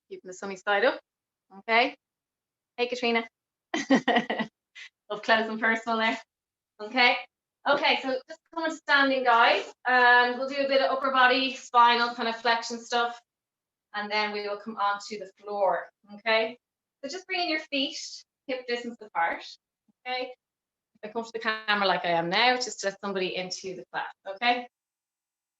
Keeping the sunny side up. Okay. Hey, Katrina. Up close and personal there. Okay. Okay, so just come on standing, guys, and we'll do a bit of upper body, spinal kind of flexion stuff, and then we will come on to the floor. Okay. So just bringing your feet hip distance apart. Okay. If I come to the camera like I am now, just let somebody into the class. Okay.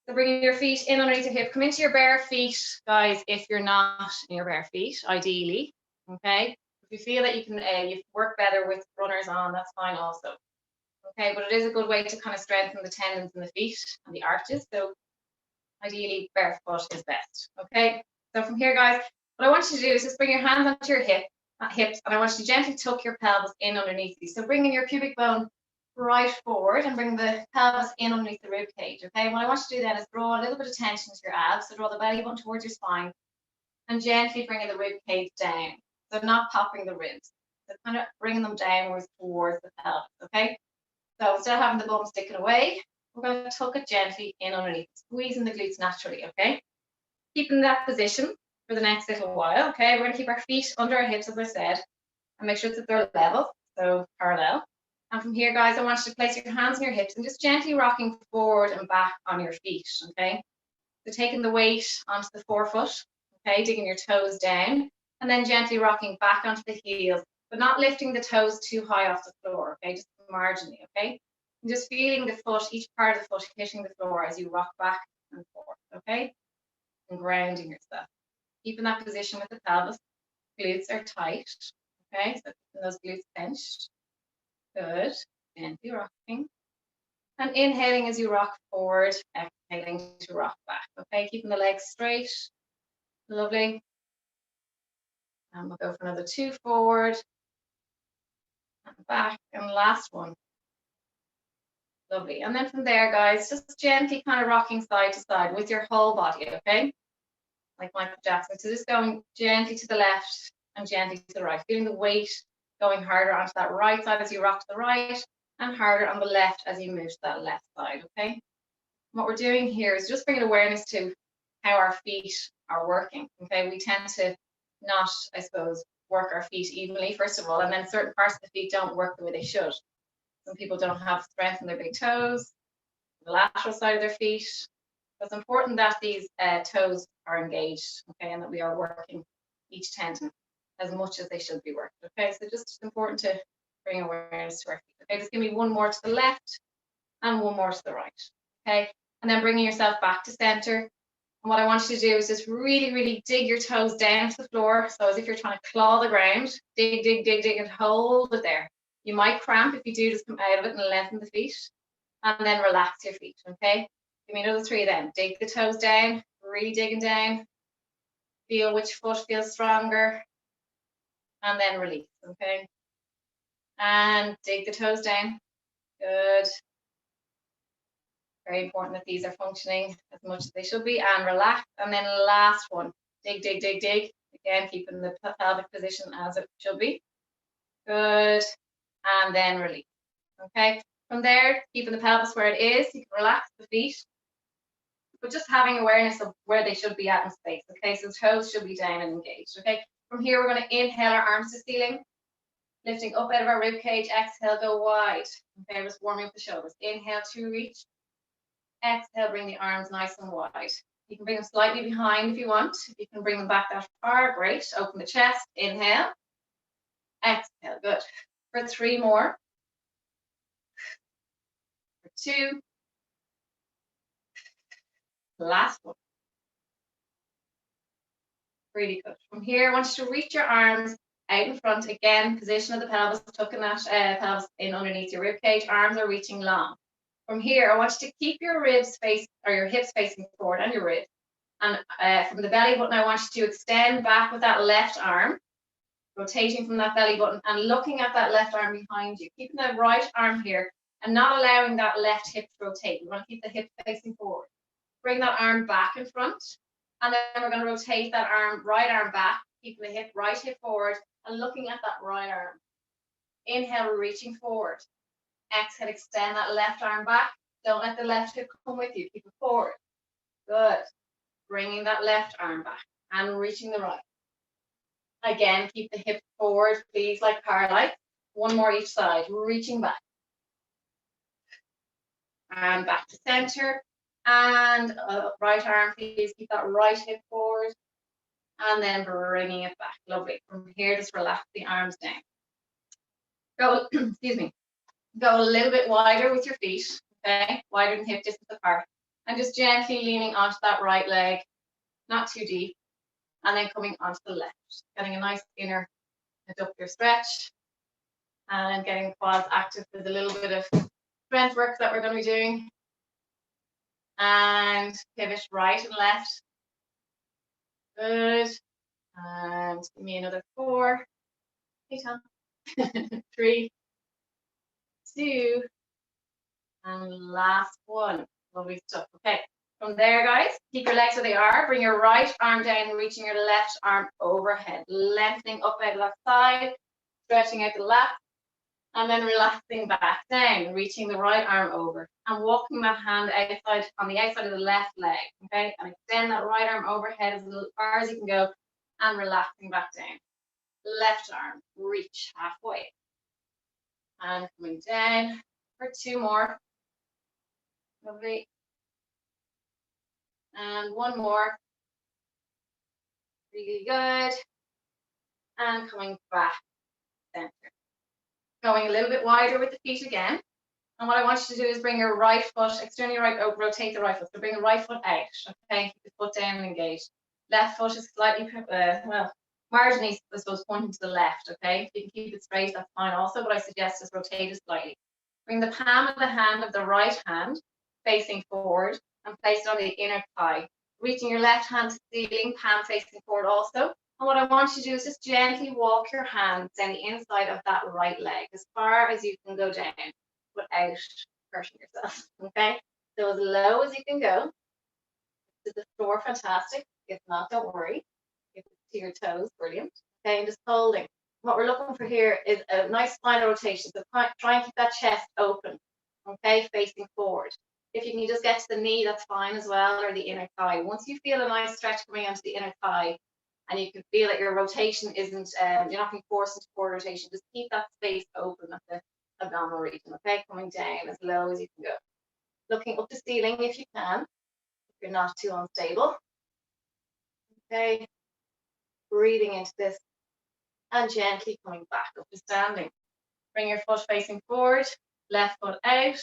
So bringing your feet in underneath your hip, come into your bare feet, guys, if you're not in your bare feet, ideally, okay? If you feel that you can you work better with runners on, that's fine also, okay? But it is a good way to kind of strengthen the tendons in the feet and the arches, so ideally barefoot is best, okay? So from here, guys, what I want you to do is just bring your hands onto your hips, and I want you to gently tuck your pelvis in underneath you. So bringing your pubic bone right forward and bring the pelvis in underneath the rib cage. Okay, and what I want you to do then is draw a little bit of tension to your abs, so draw the belly button towards your spine and gently bringing the rib cage down, so not popping the ribs, so kind of bringing them downwards towards the pelvis. Okay, so instead of having the bum sticking away, we're going to tuck it gently in underneath, squeezing the glutes naturally. Okay, keeping that position for the next little while. Okay, we're going to keep our feet under our hips, as I said, and make sure that they're level, so parallel. And from here, guys, I want you to place your hands on your hips and just gently rocking forward and back on your feet, okay? So taking the weight onto the forefoot, okay, digging your toes down, and then gently rocking back onto the heels, but not lifting the toes too high off the floor, okay, just marginally, okay? And just feeling the foot, each part of the foot hitting the floor as you rock back and forth, okay? And grounding yourself. Keeping that position with the pelvis, glutes are tight, okay? So keeping those glutes clenched. Good. Gently rocking. And inhaling as you rock forward, exhaling to rock back. Okay, keeping the legs straight. Lovely. And we'll go for another 2 forward. And back. And last one. Lovely. And then from there, guys, just gently kind of rocking side to side with your whole body, okay? Like Michael Jackson. So just going gently to the left and gently to the right. Feeling the weight going harder onto that right side as you rock to the right and harder on the left as you move to that left side, okay? What we're doing here is just bringing awareness to how our feet are working, okay? We tend to not, I suppose, work our feet evenly, first of all, and then certain parts of the feet don't work the way they should. Some people don't have strength in their big toes, the lateral side of their feet. So it's important that these toes are engaged, okay, and that we are working each tendon as much as they should be worked, okay? So just important to bring awareness to our feet, okay? Just give me one more to the left and one more to the right, okay? And then bringing yourself back to center. And what I want you to do is just really, really dig your toes down to the floor, so as if you're trying to claw the ground. Dig, dig, dig, dig, and hold it there. You might cramp. If you do, just come out of it and lengthen the feet, and then relax your feet, okay? Give me another 3 then. Dig the toes down, really digging down. Feel which foot feels stronger, and then release, okay? And dig the toes down. Good. Very important that these are functioning as much as they should be, and relax. And then last one, dig, dig, dig, dig. Again, keeping the pelvic position as it should be. Good. And then release. Okay. From there, keeping the pelvis where it is, you can relax the feet, but just having awareness of where they should be at in space. Okay, so the toes should be down and engaged. Okay. From here, we're going to inhale our arms to ceiling, lifting up out of our rib cage. Exhale, go wide. Okay, just warming up the shoulders. Inhale to reach. Exhale, bring the arms nice and wide. You can bring them slightly behind if you want. If you can bring them back that far, great. Open the chest. Inhale. Exhale, good. For 3 more. For 2. Last one. Really good. From here, I want you to reach your arms out in front. Again, position of the pelvis, tucking that pelvis in underneath your rib cage. Arms are reaching long. From here, I want you to keep your ribs face or your hips facing forward and your ribs. And from the belly button, I want you to extend back with that left arm, rotating from that belly button and looking at that left arm behind you. Keeping that right arm here and not allowing that left hip to rotate. We want to keep the hip facing forward. Bring that arm back in front. And then we're going to rotate that arm, right arm back, keeping the hip, right hip forward and looking at that right arm. Inhale, we're reaching forward. Exhale, extend that left arm back. Don't let the left hip come with you. Keep it forward. Good. Bringing that left arm back and reaching the right. Again, keep the hips forward, please, like Caroline. One more each side, reaching back. And back to center. And right arm, please keep that right hip forward. And then bringing it back. Lovely. From here, just relax the arms down. Go, excuse me. Go a little bit wider with your feet, okay? Wider than hip distance apart. And just gently leaning onto that right leg, not too deep. And then coming onto the left. Getting a nice inner adductor stretch. And getting the quads active with a little bit of strength work that we're going to be doing. And pivot right and left. Good. And give me another 4. Hey, Tom. 3, 2, and last one. Lovely stuff. Okay. From there, guys, keep your legs where they are. Bring your right arm down, reaching your left arm overhead. Lengthening up out of that side. Stretching out the lap. And then relaxing back down, reaching the right arm over and walking that hand outside on the outside of the left leg, okay? And extend that right arm overhead as far as you can go and relaxing back down. Left arm, reach halfway. And coming down for 2 more. Lovely. And 1 more. Really good. And coming back center. Going a little bit wider with the feet again. And what I want you to do is bring your right foot, extend your right, rotate the right foot. So bring the right foot out, okay? Keep the foot down and engaged. Left foot is slightly, well, marginally, I suppose, pointing to the left, okay? If you can keep it straight, that's fine also, but I suggest just rotate it slightly. Bring the palm of the hand of the right hand facing forward and place it on the inner thigh. Reaching your left hand to the ceiling, palm facing forward also. And what I want you to do is just gently walk your hands down the inside of that right leg as far as you can go down without hurting yourself, okay? So as low as you can go. To the floor, fantastic. If not, don't worry. If it's to your toes, brilliant. Okay, and just holding. What we're looking for here is a nice spinal rotation. So try and keep that chest open, okay, facing forward. If you can just get to the knee, that's fine as well, or the inner thigh. Once you feel a nice stretch coming onto the inner thigh, and you can feel that your rotation isn't, you're not being forced into forward rotation, just keep that space open at the abdominal region, okay? Coming down as low as you can go. Looking up the ceiling if you can, if you're not too unstable. Okay, breathing into this and gently coming back up to standing. Bring your foot facing forward, left foot out,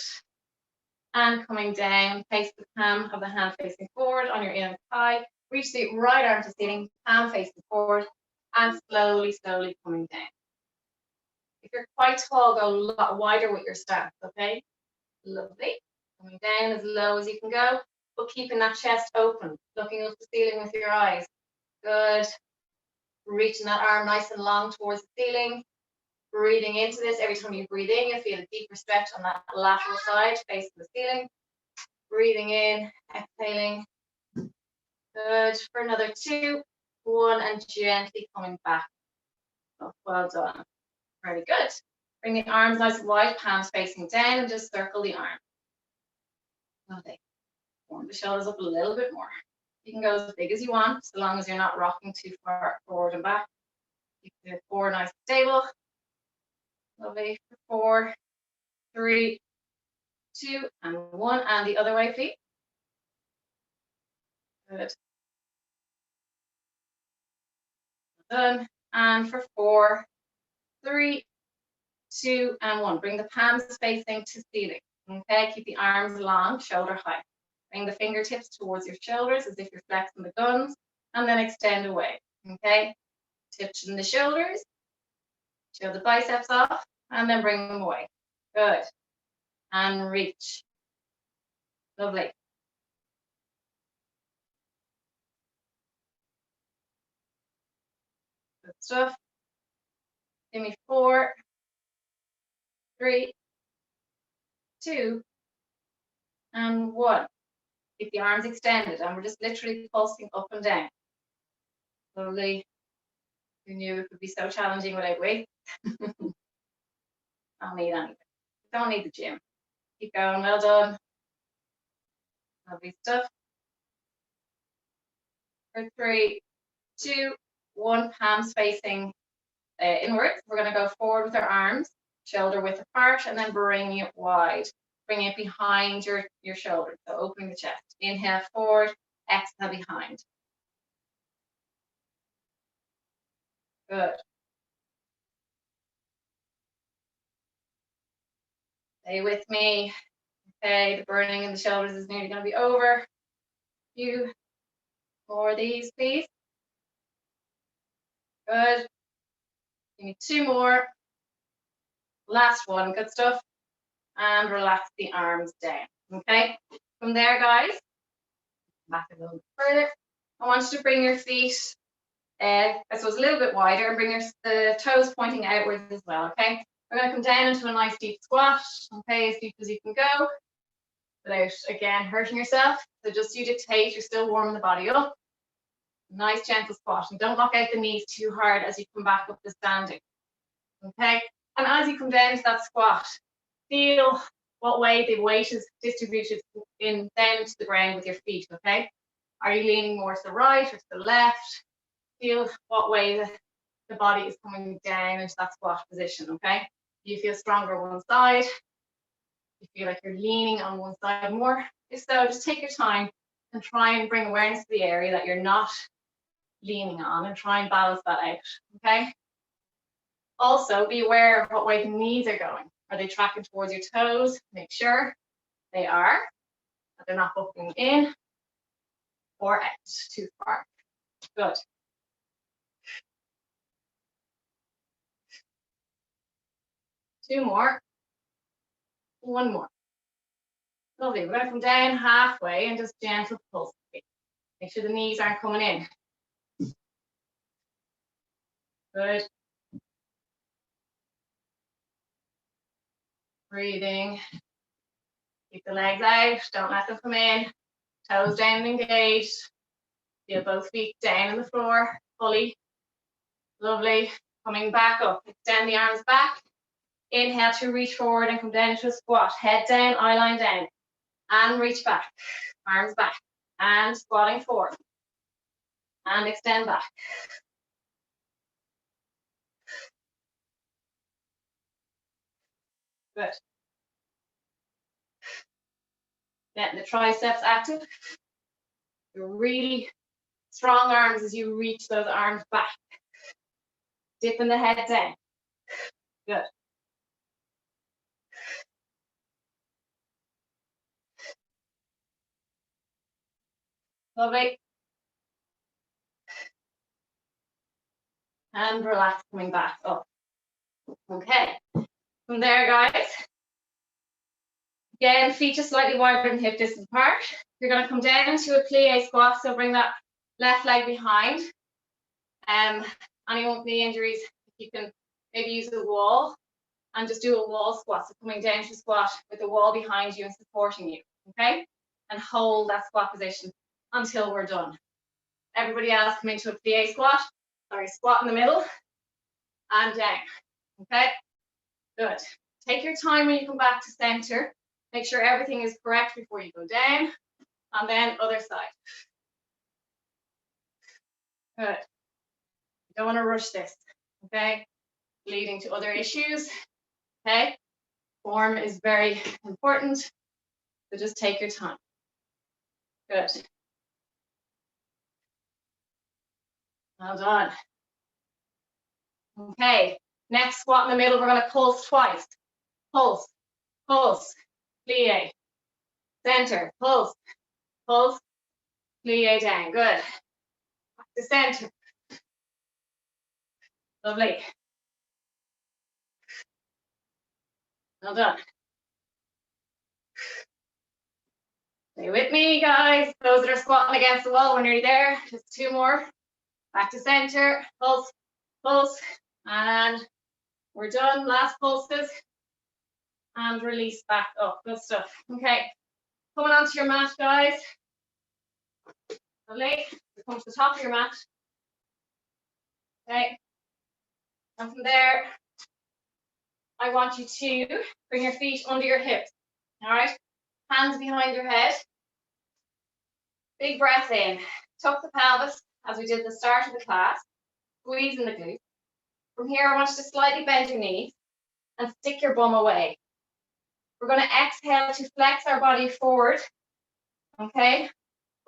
and coming down, place the palm of the hand facing forward on your inner thigh. Reach the right arm to ceiling, palm facing forward, and slowly, slowly coming down. If you're quite tall, go a lot wider with your stance, okay? Lovely. Coming down as low as you can go, but keeping that chest open, looking up the ceiling with your eyes. Good. Reaching that arm nice and long towards the ceiling. Breathing into this. Every time you breathe in, you feel a deeper stretch on that lateral side, facing the ceiling. Breathing in, exhaling. Good. For another 2, 1, and gently coming back. Oh, well done. Very good. Bring the arms nice and wide, palms facing down, and just circle the arm. Lovely. Warm the shoulders up a little bit more. You can go as big as you want, so long as you're not rocking too far forward and back. Keep the 4 nice and stable. Lovely. 4, 3, 2, and 1. And the other way, please. Good. Done. And for 4, 3, 2, and 1. Bring the palms facing to ceiling. Okay, keep the arms long, shoulder height. Bring the fingertips towards your shoulders as if you're flexing the guns, and then extend away. Okay, touching the shoulders, show the biceps off, and then bring them away. Good. And reach. Lovely. Good stuff. Give me 4, 3, 2, and 1. Keep the arms extended, and we're just literally pulsing up and down. Lovely. Who knew it would be so challenging without weight? Don't need anything. Don't need the gym. Keep going. Well done. Lovely stuff. For 3, 2, one palm's facing inwards. We're going to go forward with our arms, shoulder width apart, and then bring it wide. Bring it behind your shoulder, so opening the chest. Inhale forward, exhale behind. Good. Stay with me. Okay, the burning in the shoulders is nearly going to be over. A few more of these, please. Good. Give me 2 more. Last one, good stuff. And relax the arms down. Okay, from there, guys, back a little bit further. I want you to bring your feet, I suppose, a little bit wider, and bring the toes pointing outwards as well. Okay, we're going to come down into a nice deep squat. Okay, as deep as you can go, without again hurting yourself. So just you dictate. You're still warming the body up. Nice gentle squat, and don't lock out the knees too hard as you come back up to standing. Okay, and as you come down to that squat, feel what way the weight is distributed down to the ground with your feet. Okay, are you leaning more to the right or to the left? Feel what way the body is coming down into that squat position. Okay, do you feel stronger on one side? You feel like you're leaning on one side more? If so, just take your time and try and bring awareness to the area that you're not leaning on, and try and balance that out. Okay, also be aware of what way the knees are going. Are they tracking towards your toes? Make sure they are, that they're not hooking in or out too far. Good. Two more. One more. Lovely. We're going to come down halfway and just gentle pulse. Make sure the knees aren't coming in. Good. Breathing. Keep the legs out. Don't let them come in. Toes down and engaged. Feel both feet down on the floor fully. Lovely. Coming back up. Extend the arms back. Inhale to reach forward and come down into a squat. Head down, eye line down. And reach back. Arms back. And squatting forward. And extend back. Good. Getting the triceps active. You're really strong arms as you reach those arms back. Dipping the head down. Good. Lovely. And relax, coming back up. Okay. From there, guys. Again, feet just slightly wider than hip distance apart. You're going to come down into a plie squat, so bring that left leg behind. Anyone with knee injuries, you can maybe use the wall and just do a wall squat. So coming down to squat with the wall behind you and supporting you, okay? And hold that squat position until we're done. Everybody else come into a plie squat. Sorry, squat in the middle and down, okay? Good. Take your time when you come back to center. Make sure everything is correct before you go down. And then other side. Good. You don't want to rush this, okay? Leading to other issues, okay? Form is very important, so just take your time. Good. Well done. Okay, next squat in the middle, we're going to pulse twice. Pulse, pulse, plie, center, pulse, pulse, plie down. Good. Back to center. Lovely. Well done. Stay with me, guys. Those that are squatting against the wall, we're nearly there. Just 2 more. Back to center. Pulse, pulse, and we're done. Last pulses. And release back up. Good stuff. Okay. Coming onto your mat, guys. Lovely. Come to the top of your mat. Okay. And from there, I want you to bring your feet under your hips. All right. Hands behind your head. Big breath in. Tuck the pelvis as we did at the start of the class. squeezing the glutes. From here, I want you to slightly bend your knees and stick your bum away. We're going to exhale to flex our body forward, okay?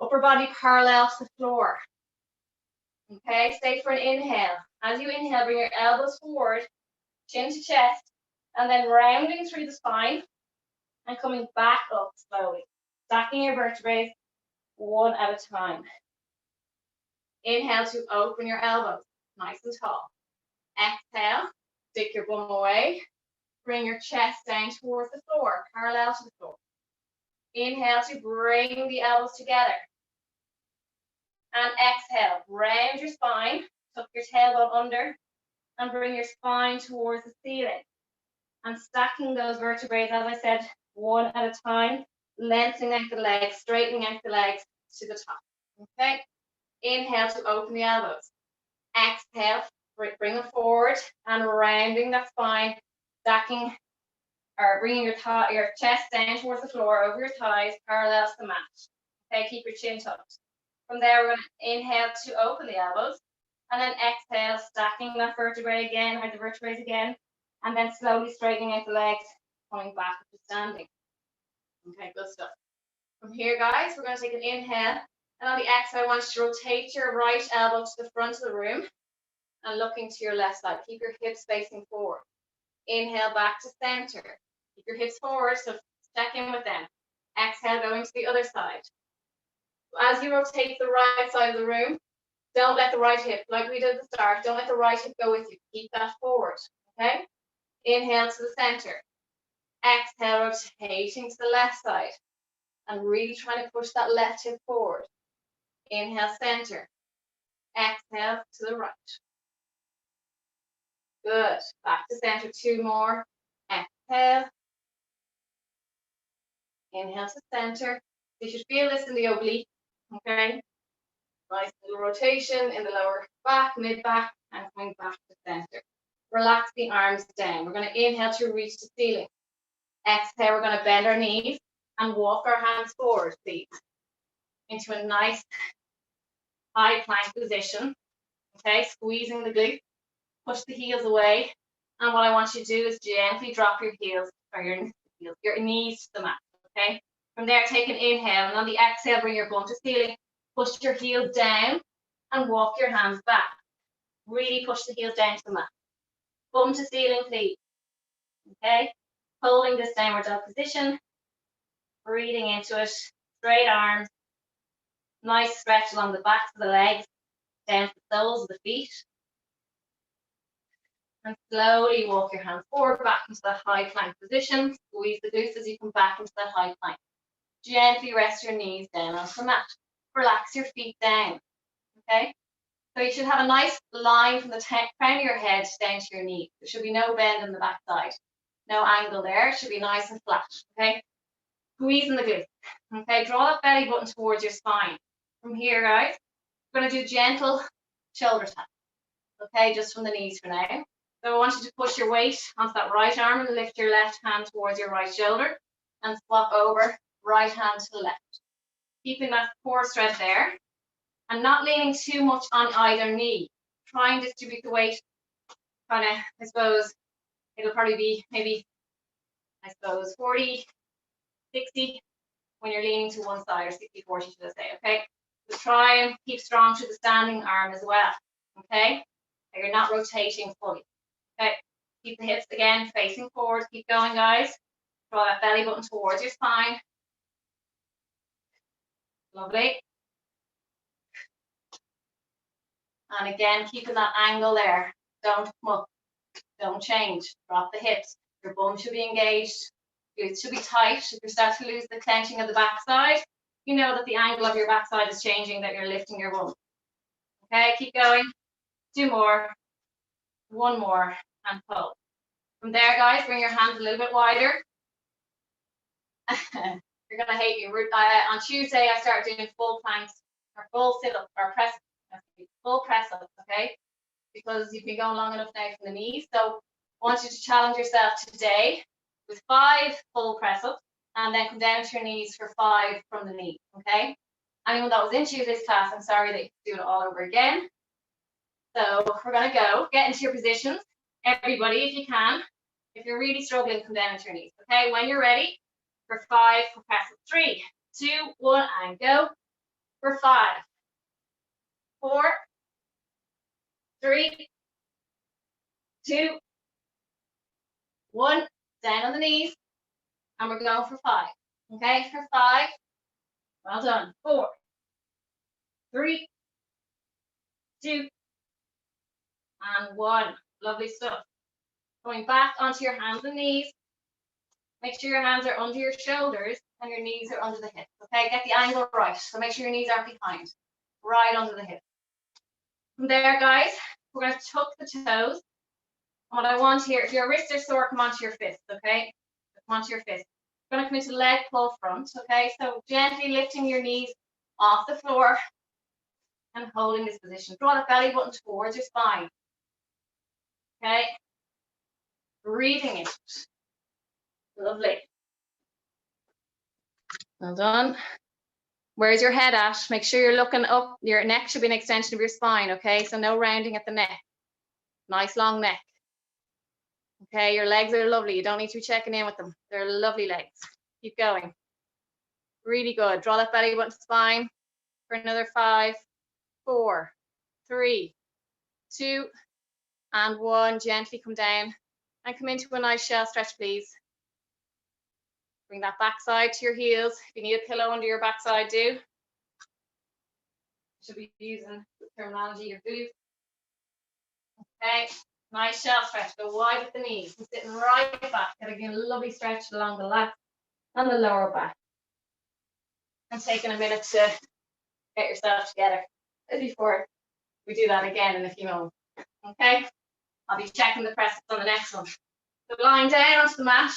Upper body parallel to the floor. Okay, stay for an inhale. As you inhale, bring your elbows forward, chin to chest, and then rounding through the spine and coming back up slowly. Stacking your vertebrae one at a time. Inhale to open your elbows, nice and tall. Exhale, stick your bum away. Bring your chest down towards the floor, parallel to the floor. Inhale to bring the elbows together. And exhale, round your spine, tuck your tailbone under, and bring your spine towards the ceiling. And stacking those vertebrae, as I said, one at a time, lengthening out the legs, straightening out the legs to the top. Okay? Inhale to open the elbows. Exhale, bring them forward and rounding that spine, stacking or bringing your chest down towards the floor, over your thighs, parallel to the mat. Okay, keep your chin tucked. From there, we're going to inhale to open the elbows, and then exhale, stacking that vertebrae again, or the vertebrae again, and then slowly straightening out the legs, coming back to standing. Okay, good stuff. From here, guys, we're going to take an inhale, and on the exhale, I want you to rotate your right elbow to the front of the room, and looking to your left side. Keep your hips facing forward. Inhale back to center. Keep your hips forward, so check in with them. Exhale, going to the other side. As you rotate the right side of the room, don't let the right hip, like we did at the start, don't let the right hip go with you. Keep that forward, okay? Inhale to the center. Exhale, rotating to the left side. And really trying to push that left hip forward. Inhale, center. Exhale to the right. Good. Back to center, two more. Exhale. Inhale to center. You should feel this in the oblique, okay? Nice little rotation in the lower back, mid back, and coming back to center. Relax the arms down. We're going to inhale to reach the ceiling. Exhale, we're going to bend our knees and walk our hands forward, please, into a nice high plank position. Okay, squeezing the glutes, push the heels away. And what I want you to do is gently drop your heels, or your knees to the mat, okay? From there, take an inhale, and on the exhale, bring your bum to ceiling. Push your heels down and walk your hands back. Really push the heels down to the mat. Bum to ceiling, please. Okay? Holding this downward dog position. Breathing into it. Straight arms. Nice stretch along the backs of the legs. Down to the soles of the feet. And slowly walk your hands forward, back into that high plank position. Squeeze the glutes as you come back into that high plank. Gently rest your knees down onto the mat. Relax your feet down, okay? So you should have a nice line from the crown of your head down to your knee. There should be no bend in the back side. No angle there. It should be nice and flat, okay? Squeezing the glutes, okay? Draw that belly button towards your spine. From here, guys, we're going to do gentle shoulder taps, okay? Just from the knees for now. So I want you to push your weight onto that right arm and lift your left hand towards your right shoulder and swap over right hand to the left. Keeping that core strength there and not leaning too much on either knee. Try and distribute the weight kind of, I suppose, it'll probably be maybe, I suppose, 40, 60 when you're leaning to one side, or 60, 40, should I say, okay? So try and keep strong to the standing arm as well, okay? So you're not rotating fully, okay? Keep the hips again facing forward. Keep going, guys. Draw that belly button towards your spine. Lovely. And again, keeping that angle there. Don't come up. Don't change. Drop the hips. Your bum should be engaged. Glutes should be tight. If you start to lose the clenching of the backside, you know that the angle of your backside is changing, that you're lifting your bum. Okay, keep going. Two more. One more. And pull. From there, guys, bring your hands a little bit wider. You're going to hate me. On Tuesday, I started doing full planks, or full sit-up, or press, full press-ups, okay? Because you've been going long enough now from the knees. So I want you to challenge yourself today with 5 full press-ups, and then come down to your knees for 5 from the knees, okay? Anyone that was in Tuesday's class, I'm sorry that you have to do it all over again. So we're going to go get into your positions. Everybody, if you can. If you're really struggling, come down into your knees. Okay, when you're ready, for 5, press it. 3, 2, 1, and go. For 5, 4, 3, 2, 1. Down on the knees, and we're going for 5. Okay, for 5. Well done. 4, 3, 2, and 1. Lovely stuff. Going back onto your hands and knees. Make sure your hands are under your shoulders and your knees are under the hips. Okay, get the angle right. So make sure your knees aren't behind. Right under the hips. From there, guys, we're going to tuck the toes. What I want here, if your wrists are sore, come onto your fists, okay? Come onto your fists. We're going to come into leg pull front, okay? So gently lifting your knees off the floor and holding this position. Draw the belly button towards your spine, okay? Breathing it. Lovely. Well done. Where's your head at? Make sure you're looking up. Your neck should be an extension of your spine, okay? So no rounding at the neck. Nice long neck. Okay, your legs are lovely. You don't need to be checking in with them. They're lovely legs. Keep going. Really good. Draw that belly button to spine for another 5, 4, 3, 2, and 1. Gently come down and come into a nice shell stretch, please. Bring that backside to your heels. If you need a pillow under your backside, do. You should be using the terminology of glutes. Okay, nice shell stretch. Go wide at the knees. I'm sitting right back, getting a lovely stretch along the lats and the lower back. And taking a minute to get yourself together before we do that again in a few moments. Okay, I'll be checking the presses on the next one. So lying down onto the mat.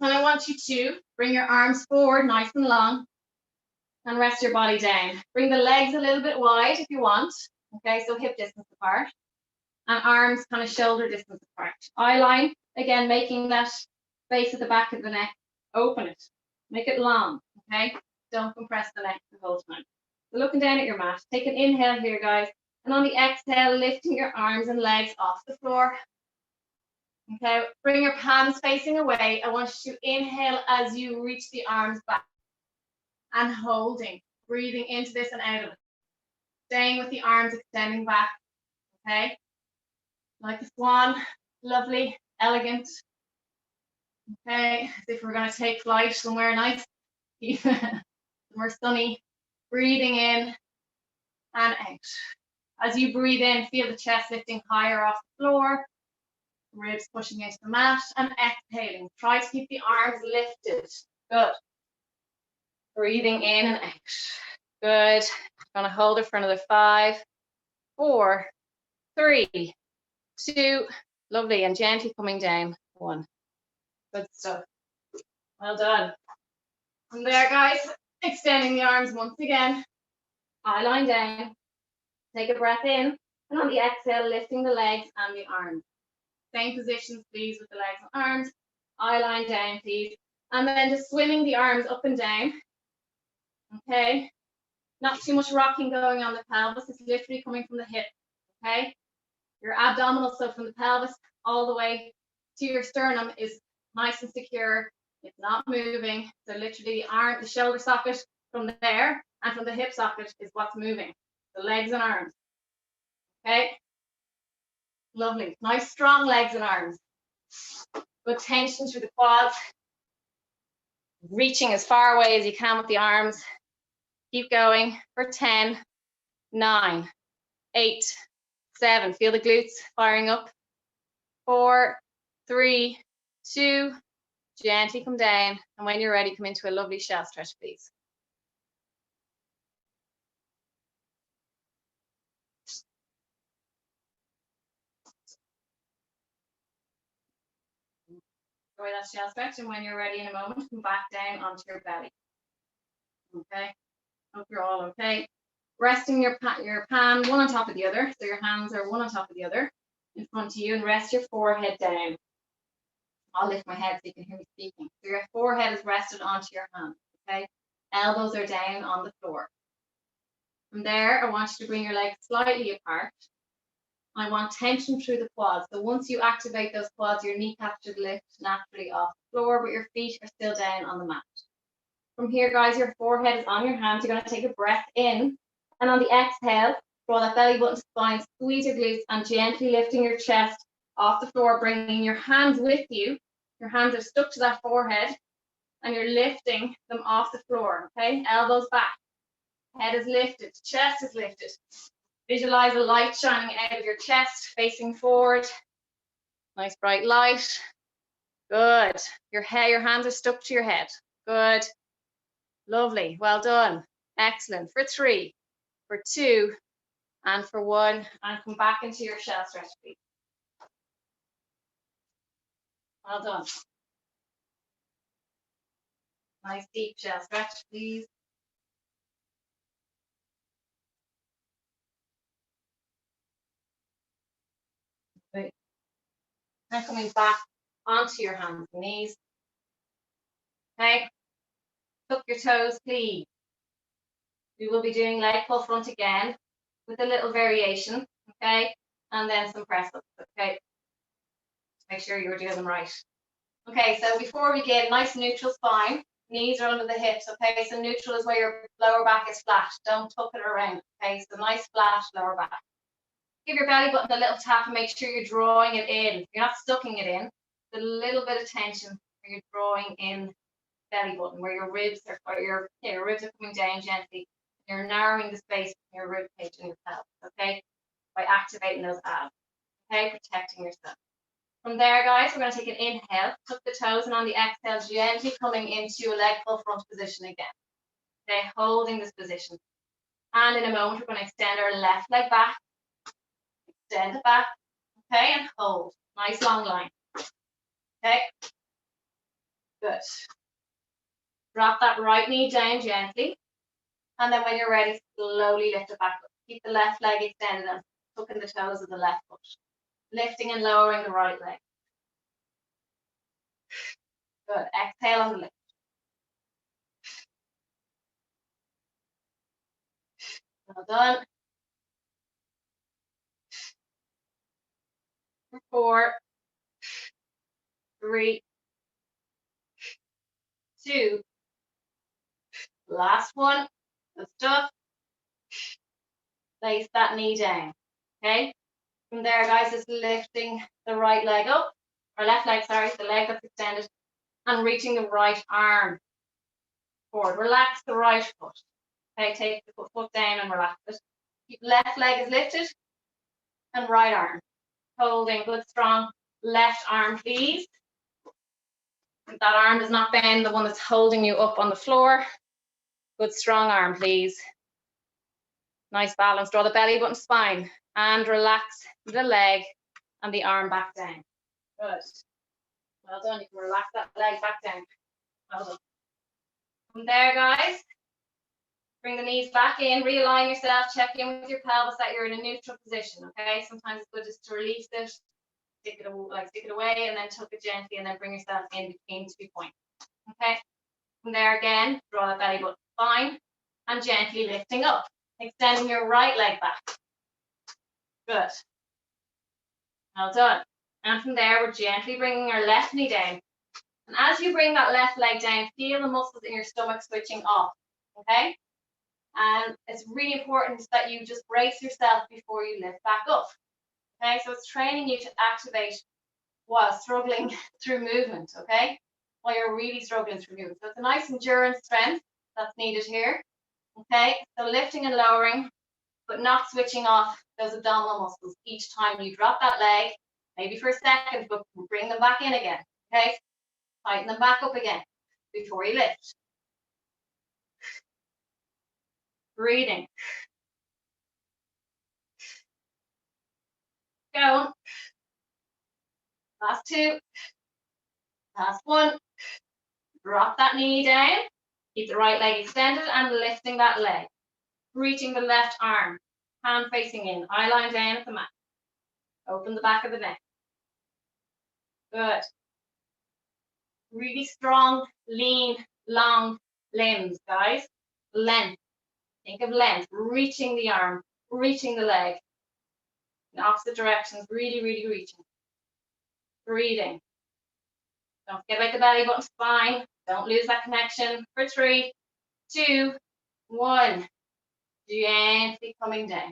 And I want you to bring your arms forward nice and long and rest your body down. Bring the legs a little bit wide if you want. Okay, so hip distance apart. And arms kind of shoulder distance apart. Eye line, again, making that space at the back of the neck. Open it. Make it long, okay? Don't compress the neck the whole time. So looking down at your mat, take an inhale here, guys. And on the exhale, lifting your arms and legs off the floor. Okay, bring your palms facing away. I want you to inhale as you reach the arms back. And holding, breathing into this and out of it. Staying with the arms extending back, okay? Like a swan, lovely, elegant. Okay, as if we're going to take flight somewhere nice, somewhere sunny. Breathing in and out. As you breathe in, feel the chest lifting higher off the floor, ribs pushing into the mat, and exhaling. Try to keep the arms lifted. Good. Breathing in and out. Good. I'm going to hold it for another 5, 4, 3, 2. Lovely. And gently coming down. 1. Good stuff. Well done. From there, guys, extending the arms once again. Eye line down. Take a breath in. And on the exhale, lifting the legs and the arms. Same positions, please, with the legs and arms. Eye line down, please. And then just swimming the arms up and down. Okay. Not too much rocking going on the pelvis. It's literally coming from the hip. Okay. Your abdominal, so from the pelvis all the way to your sternum, is nice and secure. It's not moving. So literally the arm, the shoulder socket from there and from the hip socket is what's moving. The legs and arms. Okay. Lovely. Nice strong legs and arms. Good tension through the quads. Reaching as far away as you can with the arms. Keep going for 10, 9, 8, 7. Feel the glutes firing up. 4, 3, 2. Gently come down. And when you're ready, come into a lovely shell stretch, please. Enjoy that shell stretch, and when you're ready in a moment, come back down onto your belly. Okay, hope you're all okay. Resting your palm one on top of the other, so your hands are one on top of the other in front of you, and rest your forehead down. I'll lift my head so you can hear me speaking. So your forehead is rested onto your hands, okay? Elbows are down on the floor. From there, I want you to bring your legs slightly apart. I want tension through the quads. So once you activate those quads, your kneecaps should lift naturally off the floor, but your feet are still down on the mat. From here, guys, your forehead is on your hands. You're going to take a breath in. And on the exhale, draw that belly button to spine, squeeze your glutes, and gently lifting your chest off the floor, bringing your hands with you. Your hands are stuck to that forehead, and you're lifting them off the floor, okay? Elbows back. Head is lifted, chest is lifted. Visualize a light shining out of your chest, facing forward. Nice bright light. Good. Your hands are stuck to your head. Good. Lovely. Well done. Excellent. For 3, for 2, and for 1. And come back into your shell stretch, please. Well done. Nice deep shell stretch, please. Good. Now coming back onto your hands and knees. Okay. Tuck your toes, please. We will be doing leg pull front again with a little variation, okay? And then some press ups, okay? Make sure you're doing them right. Okay, so before we get nice neutral spine, knees are under the hips, okay? So neutral is where your lower back is flat. Don't tuck it around, okay? So nice flat lower back. Give your belly button a little tap and make sure you're drawing it in. You're not sucking it in. A little bit of tension where you're drawing in belly button, where your ribs are, your ribs are coming down gently. You're narrowing the space in your rib cage and your pelvis, okay? By activating those abs, okay? Protecting yourself. From there, guys, we're going to take an inhale, tuck the toes, and on the exhale, gently coming into a leg pull front position again. Okay, holding this position. And in a moment, we're going to extend our left leg back, extend it back, okay, and hold. Nice long line. Okay, good. Drop that right knee down gently. And then when you're ready, slowly lift it back up. Keep the left leg extended and tucking the toes of the left foot. Lifting and lowering the right leg. Good. Exhale on the lift. Well done. 4, 3, 2. Last one. Good stuff. Place that knee down. Okay. From there, guys, just lifting the right leg up, or left leg, sorry, the leg that's extended, and reaching the right arm forward. Relax the right foot. Okay, take the foot down and relax it. Keep left leg is lifted, and right arm. Holding good, strong left arm, please. If that arm does not bend, the one that's holding you up on the floor. Good, strong arm, please. Nice balance. Draw the belly button spine and relax the leg and the arm back down. Good. Well done. You can relax that leg back down. Well done. From there, guys, bring the knees back in, realign yourself, check in with your pelvis that you're in a neutral position, okay? Sometimes it's good just to release it, stick it away, and then tuck it gently, and then bring yourself in between 2 points, okay? From there again, draw the belly button spine, and gently lifting up, extending your right leg back. Good. Well done. And from there, we're gently bringing our left knee down. And as you bring that left leg down, feel the muscles in your stomach switching off, okay? And it's really important that you just brace yourself before you lift back up, okay? So it's training you to activate while struggling through movement, okay? While you're really struggling through movement. So it's a nice endurance strength that's needed here, okay? So lifting and lowering, but not switching off those abdominal muscles each time you drop that leg, maybe for a second, but bring them back in again, okay? Tighten them back up again before you lift. Breathing. Go. Last 2. Last 1. Drop that knee down. Keep the right leg extended and lifting that leg. Reaching the left arm. Hand facing in. Eye line down at the mat. Open the back of the neck. Good. Really strong, lean, long limbs, guys. Length. Think of length, reaching the arm, reaching the leg. In opposite directions, really, really reaching. Breathing. Don't forget about the belly button spine. Don't lose that connection. For 3, 2, 1. Gently coming down.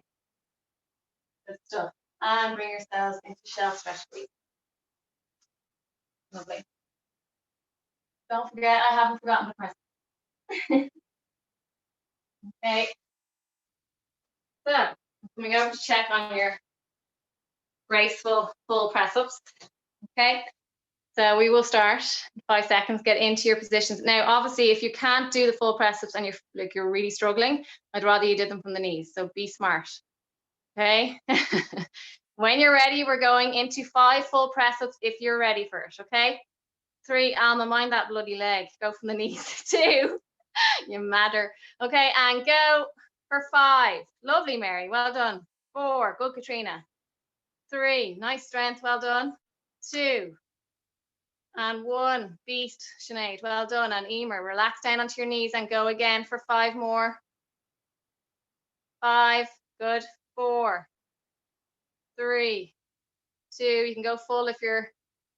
Good stuff. And bring yourselves into shelf stretch, please. Lovely. Don't forget, I haven't forgotten the press. Okay. So, I'm coming over to check on your graceful full press ups. Okay. So we will start in 5 seconds, get into your positions. Now, obviously, if you can't do the full press ups and you're really struggling, I'd rather you did them from the knees. So be smart. Okay. When you're ready, we're going into 5 full press ups if you're ready for it. Okay. 3, Alma, mind that bloody leg. Go from the knees. 2, you matter. Okay, and go for 5. Lovely, Mary. Well done. 4, good, Katrina. 3, nice strength. Well done. 2, and 1, beast, Sinead. Well done. And Emer, relax down onto your knees and go again for 5 more. 5, good. 4, 3, 2. You can go full if you're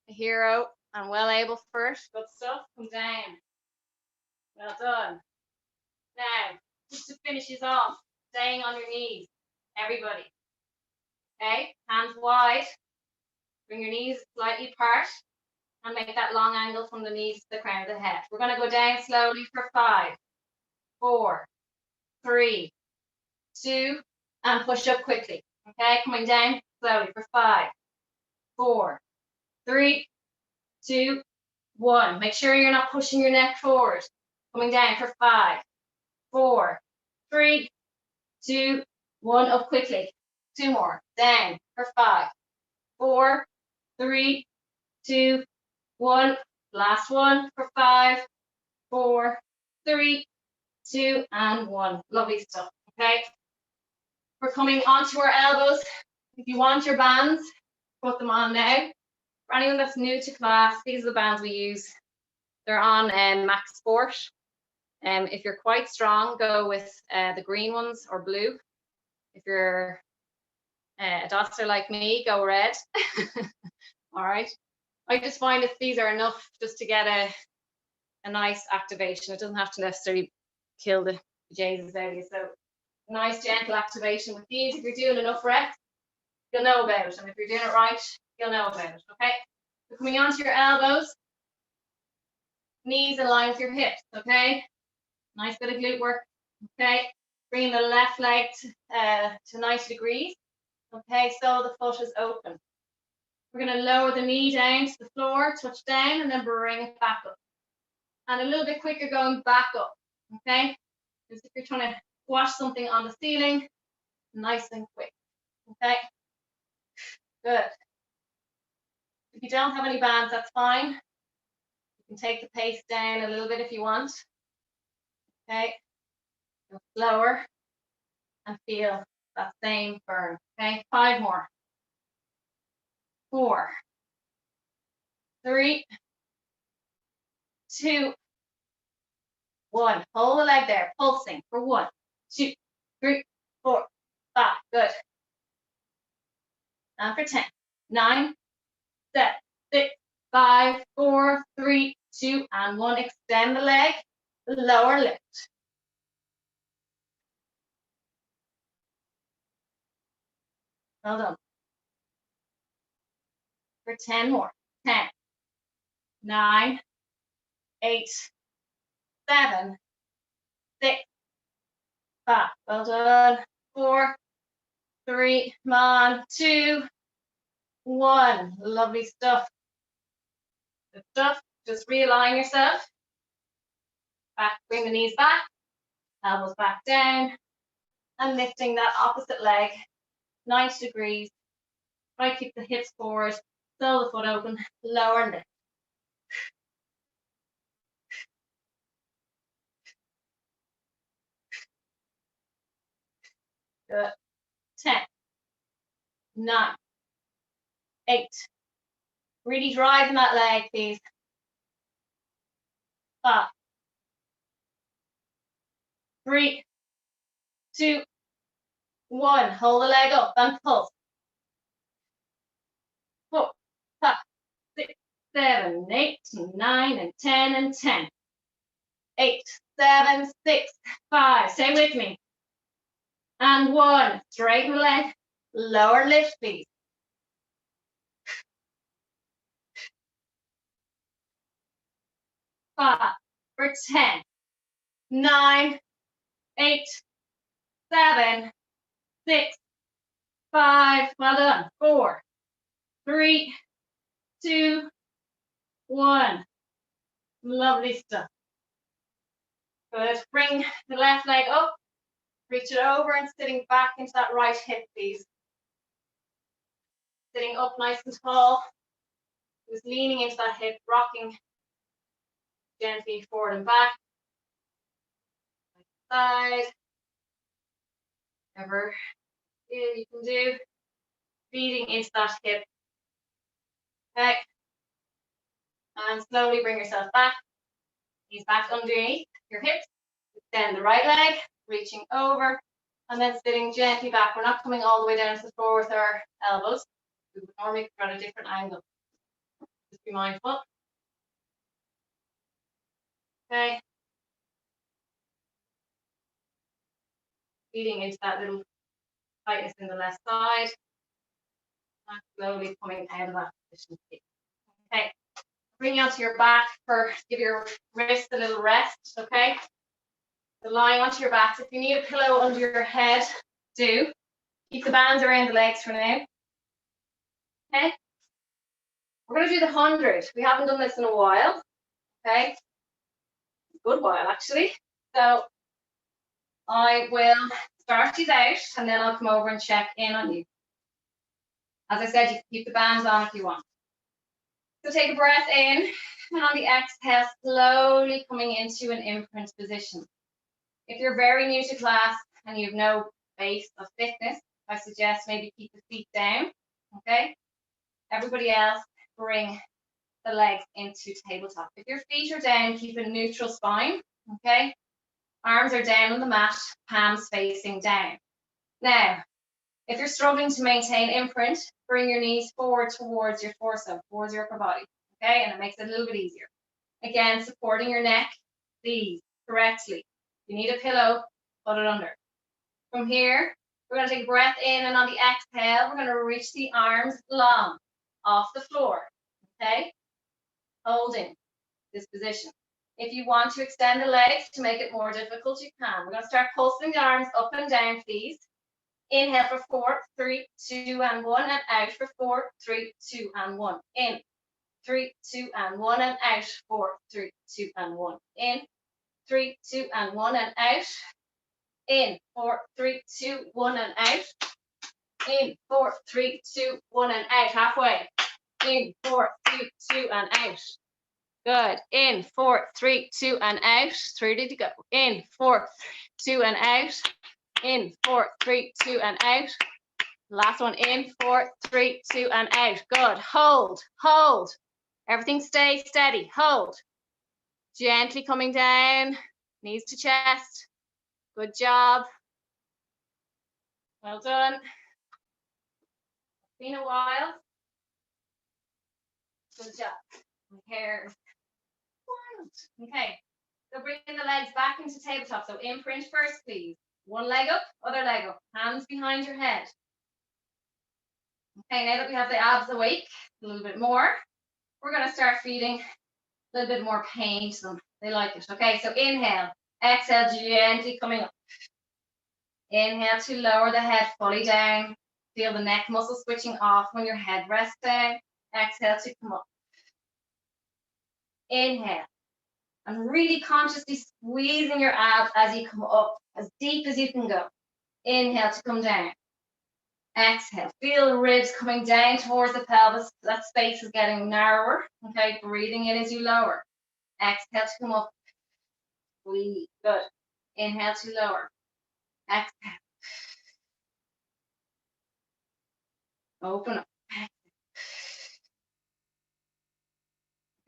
a hero and well able for it. Good stuff. Come down. Well done. Now, just to finish this off, staying on your knees, everybody. Okay, hands wide. Bring your knees slightly apart and make that long angle from the knees to the crown of the head. We're going to go down slowly for 5, 4, 3, 2, and push up quickly. Okay, coming down slowly for 5, 4, 3, 2, 1. Make sure you're not pushing your neck forward. Coming down for 5, 4, 3, 2, 1. Up quickly. 2 more. Down for 5, 4, 3, 2, 1. Last one for 5, 4, 3, 2, and 1. Lovely stuff. Okay. We're coming onto our elbows. If you want your bands, put them on now. For anyone that's new to class, these are the bands we use. They're on Max Sport. If you're quite strong, go with the green ones or blue. If you're a doctor like me, go red. All right. I just find if these are enough just to get a nice activation. It doesn't have to necessarily kill the Jesus out of you. So nice gentle activation with these. If you're doing enough reps, you'll know about it. And if you're doing it right, you'll know about it. Okay. So coming onto your elbows, knees in line with your hips. Okay. Nice bit of glute work. Okay. Bring the left leg to 90 degrees. Okay. So the foot is open. We're going to lower the knee down to the floor, touch down, and then bring it back up. And a little bit quicker going back up, okay? Because if you're trying to squash something on the ceiling, nice and quick, okay? Good. If you don't have any bands, that's fine. You can take the pace down a little bit if you want, okay? Go slower and feel that same burn, okay? 5 more. 4, 3, 2, 1. Hold the leg there, pulsing for 1, 2, 3, 4, 5. Good. And for 10, 9, 7, 6, 5, 4, 3, 2, and 1. Extend the leg, lower lift. Well done. For 10 more. 10, 9, 8, 7, 6, 5. Well done. 4, 3, come on, 2, 1. Lovely stuff. Good stuff. Just realign yourself. Back, bring the knees back, elbows back down, and lifting that opposite leg 90 degrees. Try to keep the hips forward, sole the foot open, lower lift. Good. 10, 9, 8. Really driving that leg, please. 5, 3, 2, 1. Hold the leg up and pulse. 4, 5, 6, 7, 8, 9, and 10, and 10. 8, 7, 6, 5. Stay with me. And 1. Straighten the leg. Lower lift, please. 5 for 10. 9, 8, 7, 6, 5. Well done. 4, 3, 2, 1. Lovely stuff. Good. Bring the left leg up. Reach it over and sitting back into that right hip, please. Sitting up nice and tall. Just leaning into that hip, rocking gently forward and back. Side. Whatever you can do. Feeding into that hip. Okay. And slowly bring yourself back. Knees back underneath your hips. Extend the right leg, reaching over, and then sitting gently back. We're not coming all the way down to the floor with our elbows. We would normally come at a different angle. Just be mindful. Okay. Feeding into that little tightness in the left side. And slowly coming out of that position. Okay. Bring you onto your back give your wrist a little rest, okay? So lying onto your back. If you need a pillow under your head, do. Keep the bands around the legs for now. Okay? We're going to do the 100. We haven't done this in a while, okay? A good while, actually. So I will start these out, and then I'll come over and check in on you. As I said, you can keep the bands on if you want. So take a breath in, and on the exhale, slowly coming into an imprint position. If you're very new to class and you have no base of fitness, I suggest maybe keep the feet down, okay? Everybody else, bring the legs into tabletop. If your feet are down, keep a neutral spine, okay? Arms are down on the mat, palms facing down. Now, if you're struggling to maintain imprint, bring your knees forward towards your torso, towards your upper body, okay? And it makes it a little bit easier. Again, supporting your neck, please, correctly. If you need a pillow, put it under. From here, we're going to take a breath in, and on the exhale, we're going to reach the arms long off the floor, okay? Holding this position. If you want to extend the legs to make it more difficult, you can. We're going to start pulsing the arms up and down, please. Inhale for 4, 3, 2, and 1, and out for 4, 3, 2, and 1. In, 3, 2, and 1, and out. 4, 3, 2, and 1. In, 3, 2, and 1, and out. In, 4, 3, 2, 1, and out. In, 4, 3, 2, 1, and out. Halfway. In, 4, 3, 2, and out. Good. In, 4, 3, 2, and out. 3 to go. In, 4, 2, and out. In, 4, 3, 2, and out. Last one. In, 4, 3, 2, and out. Good. Hold, hold. Everything stays steady. Hold. Gently coming down. Knees to chest. Good job. Well done. It's been a while. Good job. My hair. Okay. So bring the legs back into tabletop. So imprint first, please. One leg up, other leg up. Hands behind your head. Okay, now that we have the abs awake a little bit more, we're going to start feeding a little bit more pain to them. They like it. Okay, so inhale. Exhale, gently coming up. Inhale to lower the head fully down. Feel the neck muscle switching off when your head rests down. Exhale to come up. Inhale. And really consciously squeezing your abs as you come up, as deep as you can go. Inhale to come down. Exhale. Feel the ribs coming down towards the pelvis. That space is getting narrower. Okay, breathing in as you lower. Exhale to come up. Squeeze. Good. Inhale to lower. Exhale. Open up.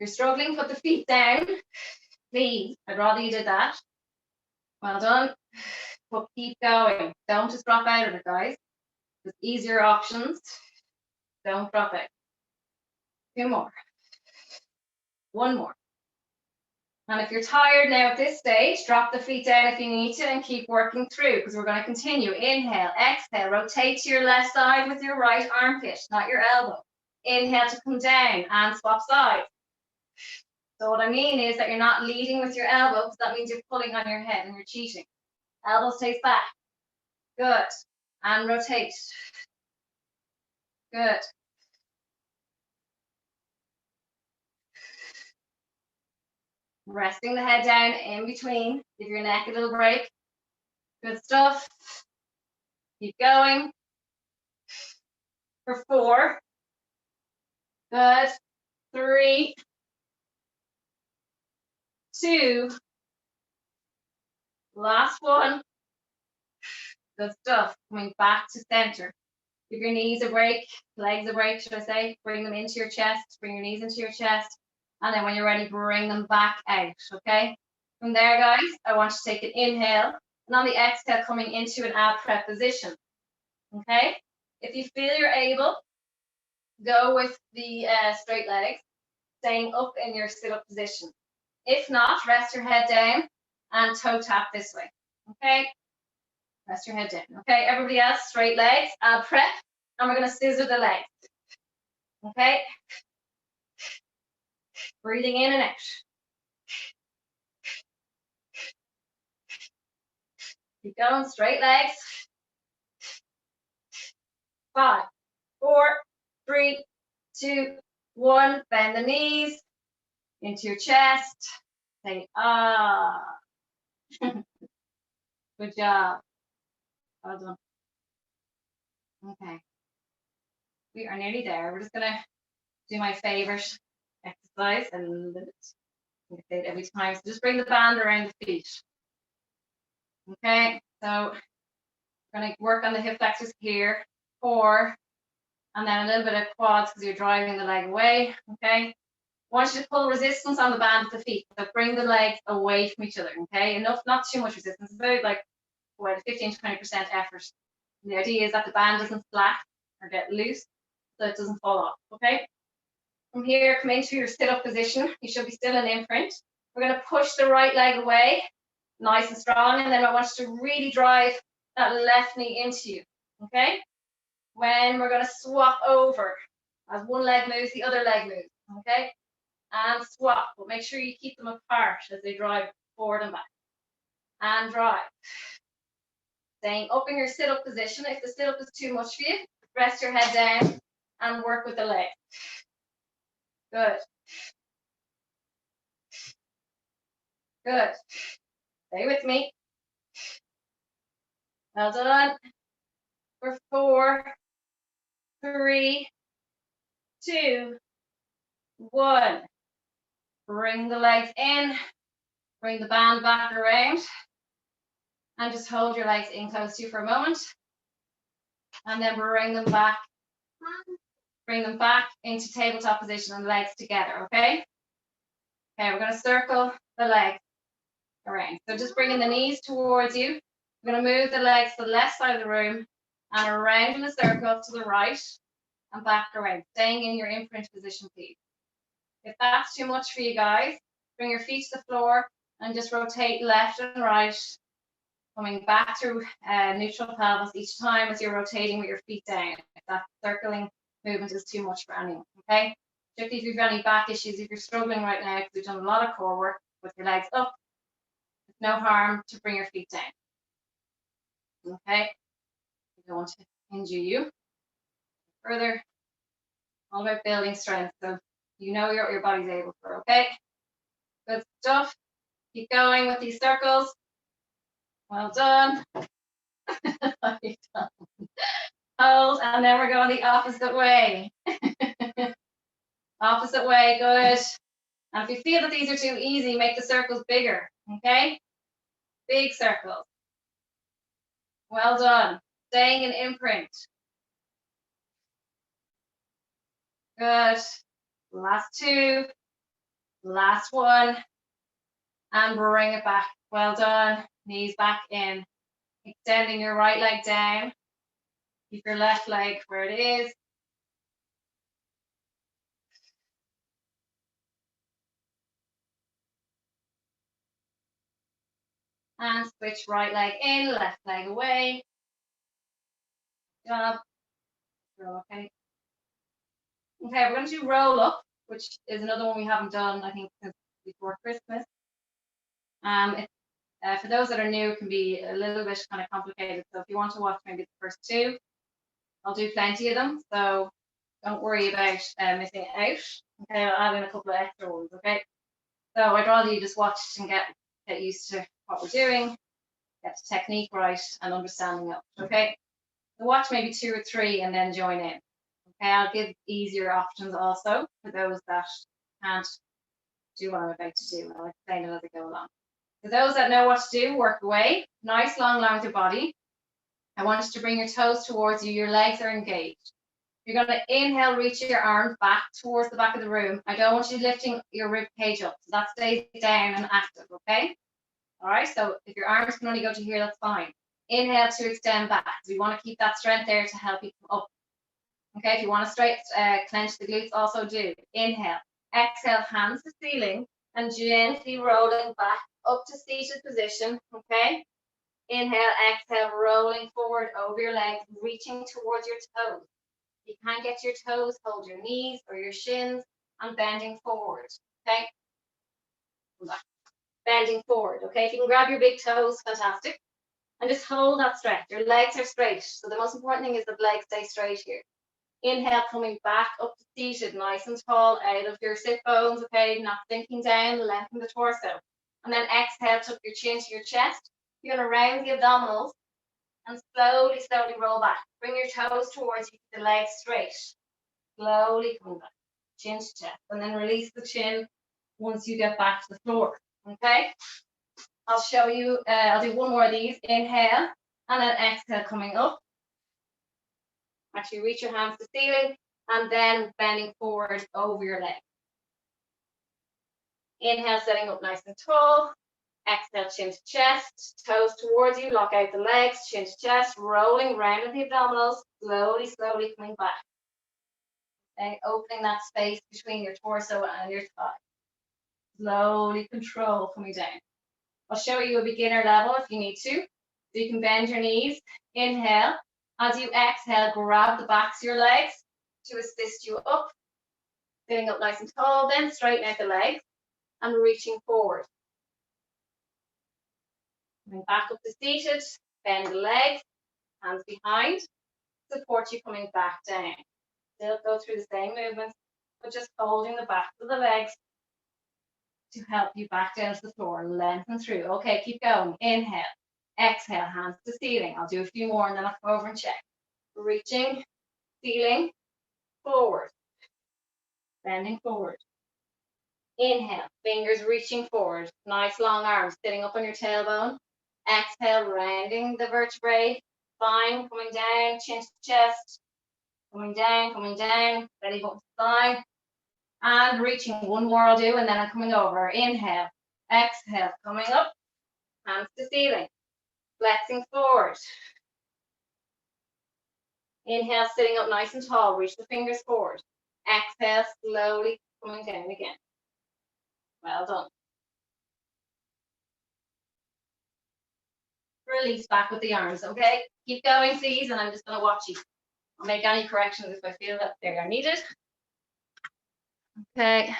If you're struggling, put the feet down. Please, I'd rather you did that. Well done. but keep going. Don't just drop out of it, guys. There's easier options. Don't drop out. 2 more. 1 more. And if you're tired now at this stage, drop the feet down if you need to and keep working through, because we're going to continue. Inhale, exhale, rotate to your left side with your right armpit, not your elbow. Inhale to come down and swap sides. So what I mean is that you're not leading with your elbow, because that means you're pulling on your head and you're cheating. Elbow stays back. Good. And rotate. Good. Resting the head down in between. Give your neck a little break. Good stuff. Keep going. For 4. Good. 3, 2. Last one. Good stuff. Coming back to center. Give your knees a break, legs a break, should I say. Bring them into your chest. Bring your knees into your chest. And then when you're ready, bring them back out, okay? From there, guys, I want you to take an inhale. And on the exhale, coming into an ab prep position, okay? If you feel you're able, go with the straight legs, staying up in your sit-up position. If not, rest your head down and toe tap this way, okay? Rest your head down, okay? Everybody else, straight legs, ab prep, and we're gonna scissor the legs, okay? Breathing in and out. Keep going, straight legs. 5, 4, 3, 2, 1. Bend the knees into your chest. Say, ah. Good job. Well done. Okay. We are nearly there. We're just going to do my favorite exercise and I say it every time. So just bring the band around the feet. Okay. So we're going to work on the hip flexors here. 4. And then a little bit of quads because you're driving the leg away. Okay. I want you to pull resistance on the band of the feet. So bring the legs away from each other. Okay. Enough, not too much resistance. About like 15 to 20% effort. And the idea is that the band doesn't flap or get loose, so it doesn't fall off. Okay. From here, come into your sit-up position. You should be still in imprint. We're going to push the right leg away, nice and strong, and then I want you to really drive that left knee into you. Okay. When we're going to swap over, as one leg moves, the other leg moves. Okay. And swap, but make sure you keep them apart as they drive forward and back. And drive. Staying up in your sit-up position. If the sit-up is too much for you, rest your head down and work with the leg. Good. Good. Stay with me. Well done. For 4, 3, 2, 1. Bring the legs in. Bring the band back around. And just hold your legs in close to you for a moment. And then bring them back. Bring them back into tabletop position and legs together, okay? Okay, we're going to circle the legs around. So just bringing the knees towards you. We're going to move the legs to the left side of the room and around in a circle to the right and back around, staying in your imprint position, please. If that's too much for you guys, bring your feet to the floor and just rotate left and right, coming back through neutral pelvis each time as you're rotating with your feet down. If that circling movement is too much for anyone, okay? Particularly if you've any back issues, if you're struggling right now, because we've done a lot of core work with your legs up, it's no harm to bring your feet down. Okay? We don't want to injure you further. All about building strength, so you know what your body's able for, okay? Good stuff. Keep going with these circles. Well done. Hold, and then we're going the opposite way. Opposite way, good. And if you feel that these are too easy, make the circles bigger, okay? Big circles. Well done. Staying in imprint. Good. Last 2. Last 1. And bring it back. Well done. Knees back in. Extending your right leg down. Keep your left leg where it is. And switch right leg in, left leg away. Good job. Okay. Okay, we're going to do roll up, which is another one we haven't done, I think, since before Christmas. For those that are new, it can be a little bit kind of complicated. So if you want to watch maybe the first two, I'll do plenty of them. So don't worry about missing out. Okay, I'll add in a couple of extra ones. Okay. So I'd rather you just watch and get used to what we're doing, get the technique right, and understanding it. Okay. So watch maybe 2 or 3 and then join in. Okay, I'll give easier options also for those that can't do what I'm about to do. I'll explain it as I go along. For those that know what to do, work away. Nice long line with your body. I want you to bring your toes towards you. Your legs are engaged. You're going to inhale, reach your arms back towards the back of the room. I don't want you lifting your rib cage up. So that stays down and active, okay? All right, so if your arms can only go to here, that's fine. Inhale to extend back. So we want to keep that strength there to help you come up. Okay, if you want to clench the glutes, also do. Inhale, exhale, hands to ceiling, and gently rolling back up to seated position, okay? Inhale, exhale, rolling forward over your legs, reaching towards your toes. If you can't get to your toes, hold your knees or your shins and bending forward, okay? Bending forward, okay? If you can grab your big toes, fantastic. And just hold that stretch. Your legs are straight. So the most important thing is the legs stay straight here. Inhale, coming back up to seated, nice and tall, out of your sit bones, okay? Not sinking down, lengthen the torso. And then exhale, tuck your chin to your chest. You're going to round the abdominals and slowly, slowly roll back. Bring your toes towards you, the legs straight. Slowly come back, chin to chest. And then release the chin once you get back to the floor, okay? I'll show you, I'll do one more of these. Inhale, and then exhale, coming up. Actually, reach your hands to the ceiling, and then bending forward over your leg. Inhale, setting up nice and tall. Exhale, chin to chest, toes towards you, lock out the legs, chin to chest, rolling round with the abdominals, slowly, slowly coming back. Okay, opening that space between your torso and your thigh. Slowly control coming down. I'll show you a beginner level if you need to. So you can bend your knees. Inhale. As you exhale, grab the backs of your legs to assist you up. Sitting up nice and tall, then straighten out the legs and reaching forward. Coming back up to seated, bend the legs, hands behind, support you coming back down. Still go through the same movements, but just holding the backs of the legs to help you back down to the floor, lengthen through. Okay, keep going. Inhale, exhale, hands to ceiling. I'll do a few more and then I'll go over and check. Reaching, ceiling, forward, bending forward. Inhale, fingers reaching forward, nice long arms, sitting up on your tailbone. Exhale, rounding the vertebrae, spine coming down, chin to chest, coming down, belly button to spine. And reaching, one more I'll do, and then I'm coming over. Inhale, exhale, coming up, hands to ceiling, flexing forward. Inhale, sitting up nice and tall, reach the fingers forward. Exhale, slowly coming down again. Well done. Release back with the arms, okay? Keep going, please, and I'm just going to watch you. I'll make any corrections if I feel that they are needed. Okay.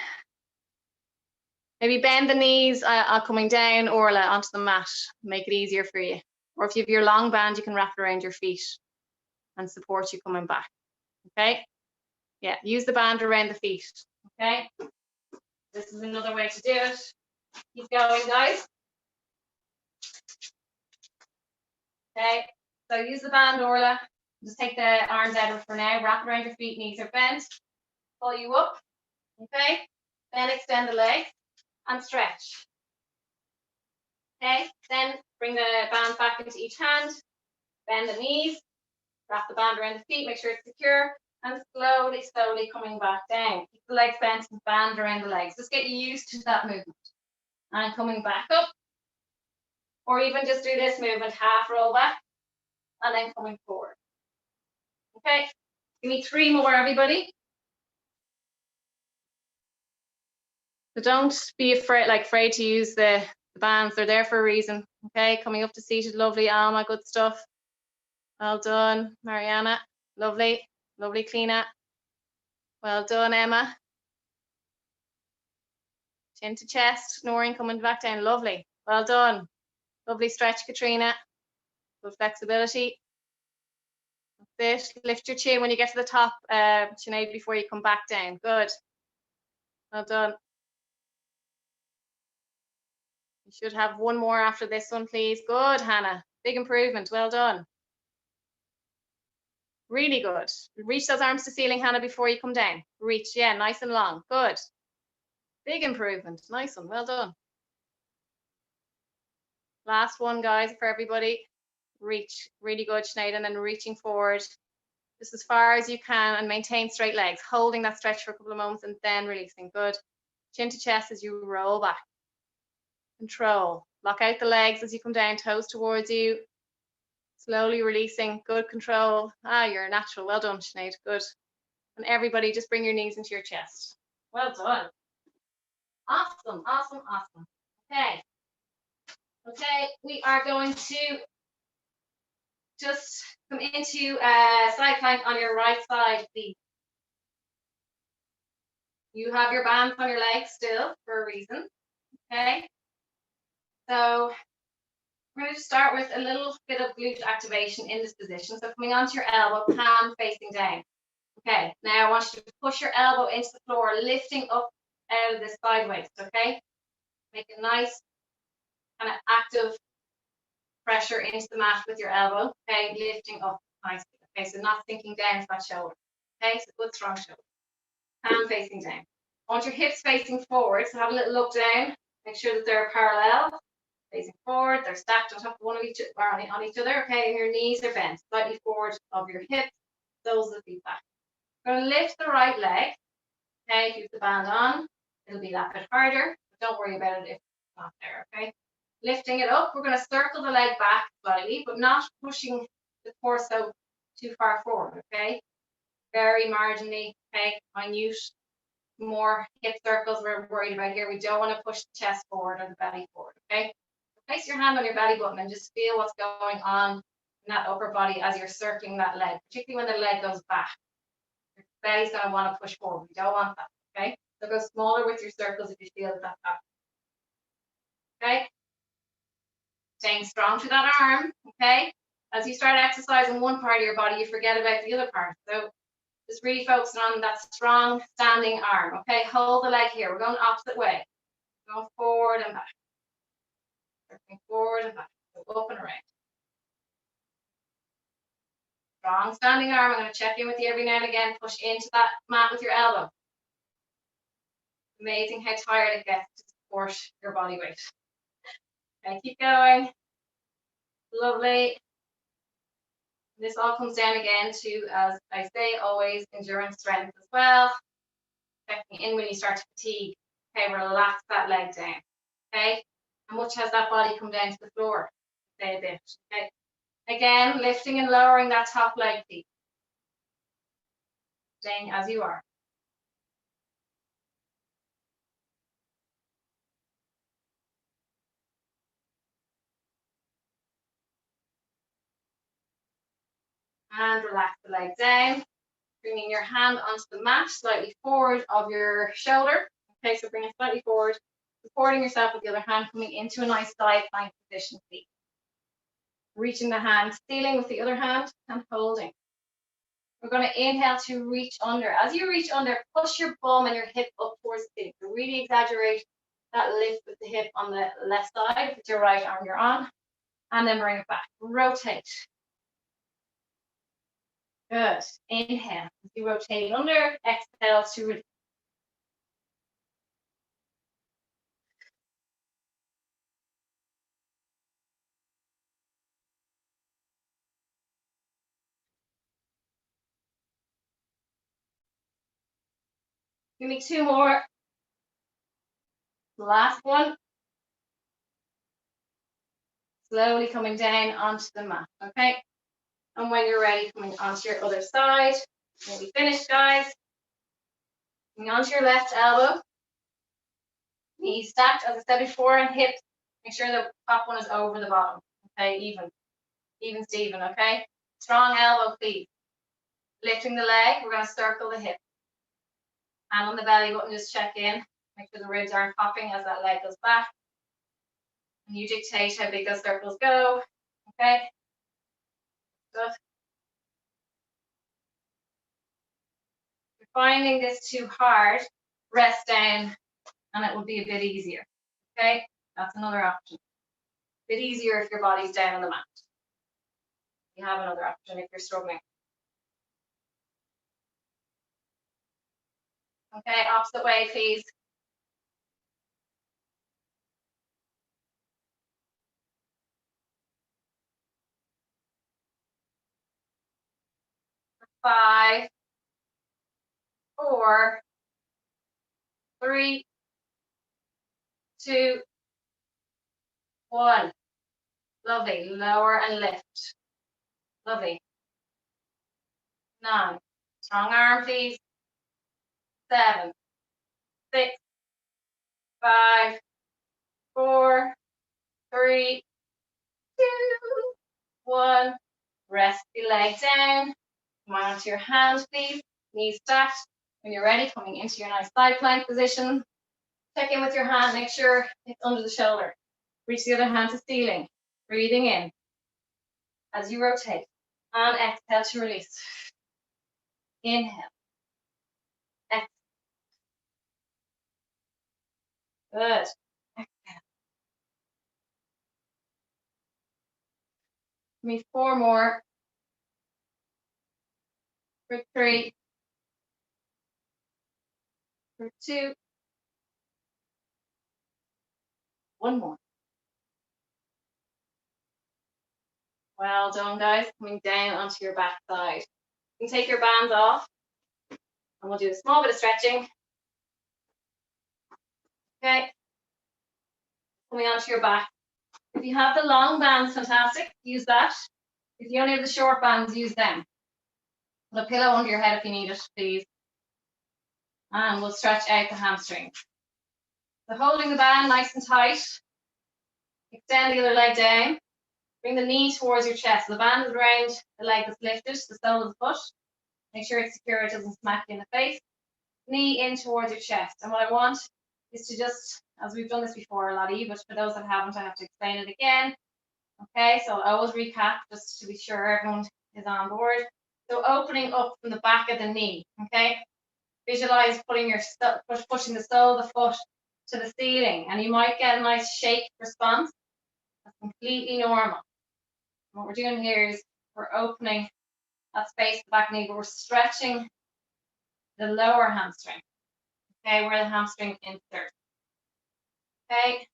Maybe bend the knees coming down or onto the mat. Make it easier for you. Or if you have your long band, you can wrap it around your feet and support you coming back. Okay? Yeah, use the band around the feet. Okay? This is another way to do it. Keep going, guys. Okay, so use the band, Orla. Just take the arms out of it for now. Wrap around your feet, knees are bent. Pull you up. Okay, then extend the legs and stretch. Okay, then bring the band back into each hand. Bend the knees. Wrap the band around the feet. Make sure it's secure. And slowly, slowly coming back down. Keep the legs bent and band around the legs. Just get used to that movement. And coming back up. Or even just do this movement, half roll back and then coming forward. Okay, give me 3 more, everybody. So don't be afraid to use the bands. They're there for a reason. Okay, coming up to seated, lovely, Alma, good stuff. Well done, Mariana. Lovely, lovely, Kleena. Well done, Emma. Chin to chest, Noreen coming back down, lovely. Well done. Lovely stretch, Katrina. Good flexibility. That's it. Lift your chin when you get to the top, Sinead, before you come back down. Good. Well done. You should have 1 more after this one, please. Good, Hannah. Big improvement. Well done. Really good. Reach those arms to ceiling, Hannah, before you come down. Reach, yeah, nice and long. Good. Big improvement. Nice one. Well done. Last one, guys, for everybody. Reach. Really good, Sinead, and then reaching forward just as far as you can and maintain straight legs, holding that stretch for a couple of moments and then releasing. Good. Chin to chest as you roll back. Control. Lock out the legs as you come down, toes towards you. Slowly releasing. Good control. Ah, you're natural. Well done, Sinead. Good. And everybody, just bring your knees into your chest. Well done. Awesome, awesome, awesome. Okay. Okay, we are going to just come into side plank on your right side, please. You have your bands on your legs still for a reason. Okay. So we're going to start with a little bit of glute activation in this position. So coming onto your elbow, palm facing down. Okay, now I want you to push your elbow into the floor, lifting up out of this sideways, okay? Make a nice kind of active pressure into the mat with your elbow, okay? Lifting up nicely, okay? So not sinking down to that shoulder, okay? So good strong shoulder. Palm facing down. I want your hips facing forward, so have a little look down. Make sure that they're parallel, facing forward. They're stacked on top of one of each, or on each other, okay? And your knees are bent slightly forward of your hips, soles of the feet back. We're going to lift the right leg, okay? Keep the band on. It'll be that bit harder, but don't worry about it if it's not there, okay? Lifting it up, we're going to circle the leg back slightly, but not pushing the torso too far forward, okay? Very marginally, okay? Minute, more hip circles we're worried about here. We don't want to push the chest forward or the belly forward, okay? Place your hand on your belly button and just feel what's going on in that upper body as you're circling that leg, particularly when the leg goes back. Your belly's going to want to push forward. We don't want that, okay? So go smaller with your circles if you feel that that's happening. Okay? Staying strong to that arm, okay? As you start exercising one part of your body, you forget about the other part. So just really focusing on that strong standing arm, okay? Hold the leg here. We're going the opposite way. Going forward and back. Circling forward and back. So up and around. Strong standing arm. I'm going to check in with you every now and again. Push into that mat with your elbow. Amazing how tired it gets to support your body weight. Okay, keep going. Lovely. This all comes down again to, as I say, always endurance strength as well. Checking in when you start to fatigue. Okay, relax that leg down. Okay, how much has that body come down to the floor? Say a bit. Okay, again, lifting and lowering that top leg, please. Staying as you are. And relax the leg down. Bringing your hand onto the mat, slightly forward of your shoulder. Okay, so bring it slightly forward, supporting yourself with the other hand, coming into a nice side plank position, please. Reaching the hand, ceiling with the other hand and holding. We're going to inhale to reach under. As you reach under, push your bum and your hip up towards the ceiling. So really exaggerate that lift with the hip on the left side. If it's your right arm, you're on. And then bring it back. Rotate. Good. Inhale. As you rotate under, exhale to release. Give me 2 more. The last one. Slowly coming down onto the mat, okay? And when you're ready, coming onto your other side. Nearly finished, guys. Coming onto your left elbow. Knees stacked, as I said before, and hips. Make sure the top one is over the bottom, okay? Even Steven, okay? Strong elbow, please. Lifting the leg, we're going to circle the hip. Hand on the belly button, just check in. Make sure the ribs aren't popping as that leg goes back. And you dictate how big those circles go, okay? Good. If you're finding this too hard, rest down and it will be a bit easier, okay? That's another option. A bit easier if your body's down on the mat. You have another option if you're struggling. Okay, opposite way, please. Five, 4, 3, 2, 1. Lovely. Lower and lift. Lovely. 9. Strong arm, please. 7, 6, 5, 4, 3, 2, 1. Rest the leg down. Come on onto your hands, please. Knees stacked. When you're ready, coming into your nice side plank position. Check in with your hand. Make sure it's under the shoulder. Reach the other hand to ceiling. Breathing in as you rotate. And exhale to release. Inhale. Exhale. Good. Exhale. Give me 4 more. For 3. For 2. 1 more. Well done, guys. Coming down onto your back side. You can take your bands off. And we'll do a small bit of stretching. Okay. Coming onto your back. If you have the long bands, fantastic. Use that. If you only have the short bands, use them. Put a pillow under your head if you need it, please. And we'll stretch out the hamstrings. So holding the band nice and tight. Extend the other leg down. Bring the knee towards your chest. The band is around the leg that's lifted, the sole of the foot. Make sure it's secure, it doesn't smack you in the face. Knee in towards your chest. And what I want is to just, as we've done this before, a lot of you, but for those that haven't, I have to explain it again. Okay, so I'll always recap just to be sure everyone is on board. So opening up from the back of the knee, okay? Visualize pushing the sole of the foot to the ceiling, and you might get a nice shake response. That's completely normal. What we're doing here is we're opening that space of the back knee, but we're stretching the lower hamstring, okay, where the hamstring inserts, okay,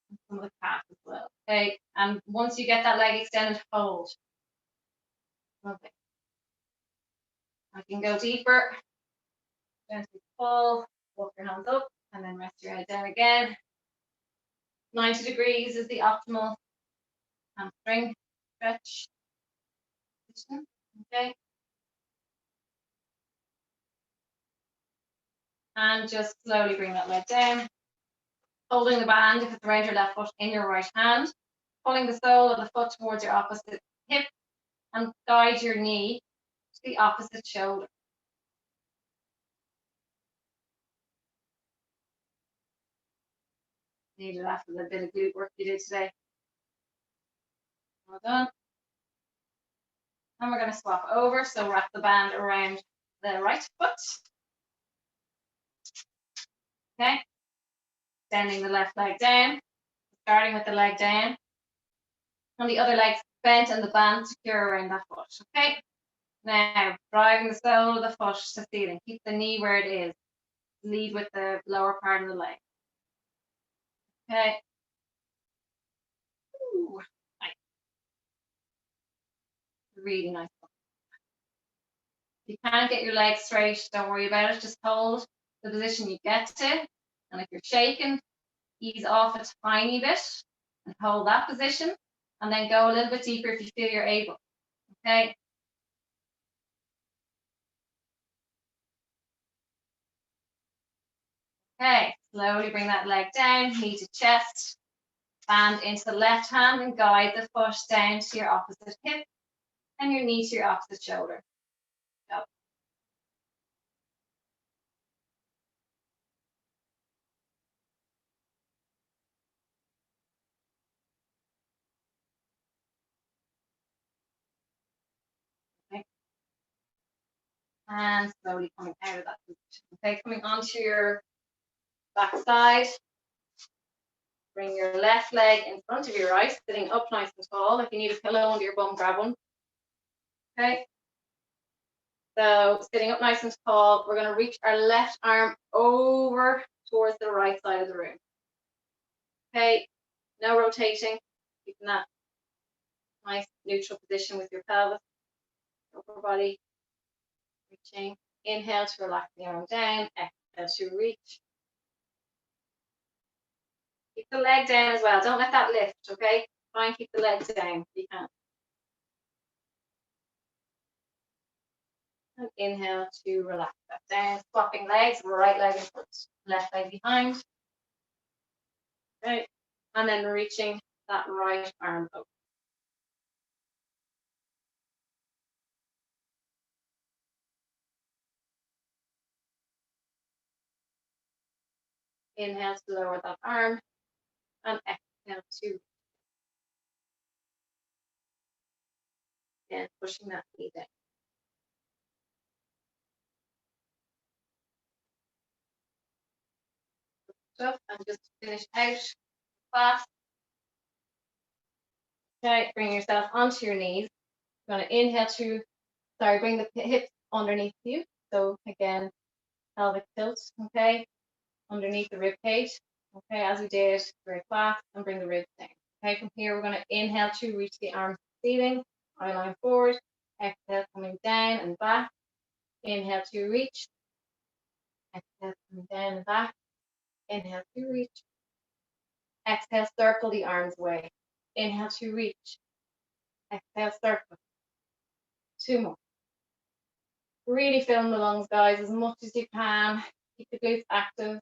and some of the calf as well, okay, and once you get that leg extended, hold. Okay. I can go deeper, gently pull, walk your hands up, and then rest your head down again. 90 degrees is the optimal hamstring stretch. Okay. And just slowly bring that leg down. Holding the band, if it's around your left foot, in your right hand. Pulling the sole of the foot towards your opposite hip and guide your knee to the opposite shoulder. Needed after the bit of glute work you did today. Well done. And we're going to swap over. So wrap the band around the right foot. Okay. Extending the left leg down. Starting with the leg down. And the other leg's bent and the band secure around that foot. Okay. Now, driving the sole of the foot to the ceiling. Keep the knee where it is. Lead with the lower part of the leg. Okay. Ooh, nice. Really nice. If you can't get your legs straight, don't worry about it. Just hold the position you get to. And if you're shaking, ease off a tiny bit. and hold that position, and then go a little bit deeper if you feel you're able. Okay. Okay, slowly bring that leg down, knee to chest, band into the left hand and guide the foot down to your opposite hip and your knee to your opposite shoulder. Go. Okay. And slowly coming out of that position. Okay, coming onto your back side. Bring your left leg in front of your right, sitting up nice and tall. If you need a pillow under your bum, grab one. Okay. So sitting up nice and tall, we're going to reach our left arm over towards the right side of the room. Okay, no rotating, keeping that nice neutral position with your pelvis, upper body, reaching. Inhale to relax the arm down, exhale to reach. Keep the leg down as well, don't let that lift, okay? Try and keep the leg down if you can. And inhale to relax that down, swapping legs, right leg in front, left leg behind. Okay, and then reaching that right arm up. Inhale to lower that arm, and exhale to again, pushing that knee down. Stuff, and just finish out class. Okay, bring yourself onto your knees. You're going to inhale to, bring the hips underneath you. So again, pelvic tilt, okay, underneath the rib cage. Okay, as we did, very flat, and bring the ribs down. Okay, from here, we're going to inhale to reach the arms to the ceiling, eye line forward, exhale, coming down and back. Inhale to reach, exhale, coming down and back. Inhale to reach, exhale, circle the arms away. Inhale to reach, exhale, circle. 2 more. Really fill in the lungs, guys, as much as you can. Keep the glutes active.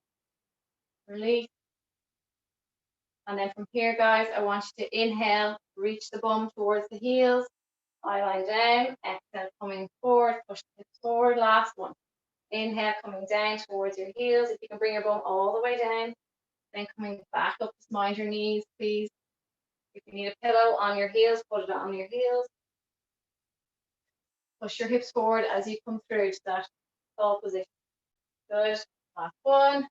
Release. And then from here, guys, I want you to inhale, reach the bum towards the heels, eye line down, exhale, coming forward, push the hips forward, last one. Inhale, coming down towards your heels. If you can bring your bum all the way down, then coming back up, just mind your knees, please. If you need a pillow on your heels, put it on your heels. Push your hips forward as you come through to that tall position. Good. Last one.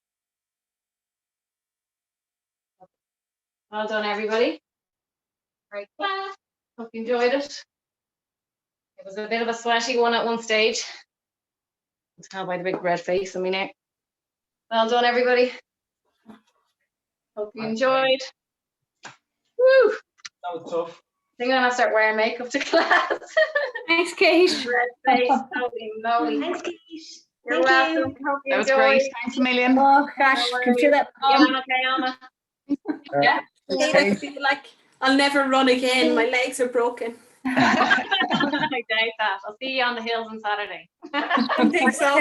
Well done, everybody. Great class. Hope you enjoyed it. It was a bit of a sweaty one at one stage. You can tell by the big red face on me now. Well done, everybody. Hope you enjoyed. Woo! That was tough. I think I'm gonna start wearing makeup to class. Thanks, Kate. Red face, holy moly. Thanks, Kate. You're Thank welcome. Hope you That was enjoyed. great. Thanks a million. Oh gosh, can feel that. Yeah, okay, Alma. Yeah. I feel like I'll never run again. My legs are broken. I doubt that. I'll see you on the hills on Saturday. I think so.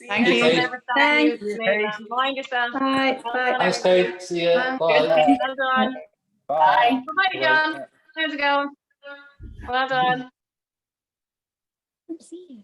Thank you. Thanks. Mind yourself. Bye. Bye. Thanks, Kate. See you. Bye. Well done. Bye. Bye, John. How's it going? Well done. See you.